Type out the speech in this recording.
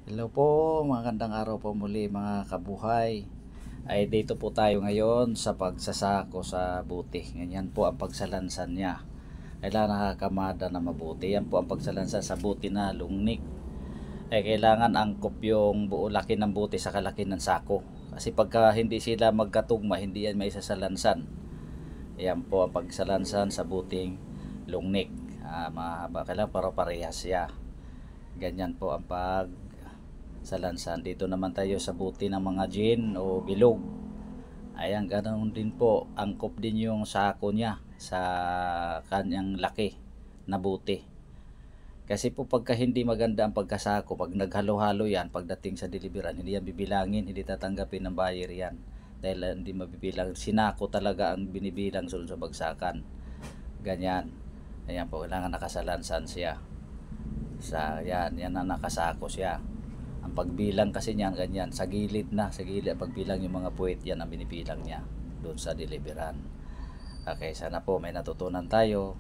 Hello po, magandang araw po muli mga kabuhay. Ay dito po tayo ngayon sa pagsasako sa buti. Ganyan po ang pagsalansan niya. Kailangan nakakamada na mabuti. Yan po ang pagsalansan sa buti na lungnik. Kailangan angkop yung buo laki ng buti sa kalaki ng sako. Kasi pagka hindi sila magkatugma, hindi yan may sasalansan. Yan po ang pagsalansan sa buting lungnik. Mahaba, kailangan parehas siya. Ganyan po ang sa lansan. Dito naman tayo sa buti ng mga gin o bilog. Ayan, ganoon din po. Angkop din yung sako niya sa kanyang laki na buti. Kasi po pagka hindi maganda ang pagkasako, pag naghalo-halo yan, pagdating sa deliveran, hindi yan bibilangin, hindi tatanggapin ng buyer yan. Dahil hindi mabibilang, sinako talaga ang binibilang sunod sa bagsakan. Ganyan. Ayan po, kailangan nakasalansan siya. Yan na nakasako siya. Ang pagbilang kasi niyan ganyan, sa gilid ang pagbilang yung mga puwet yan ang binibilang niya doon sa deliveran. Okay, sana po may natutunan tayo.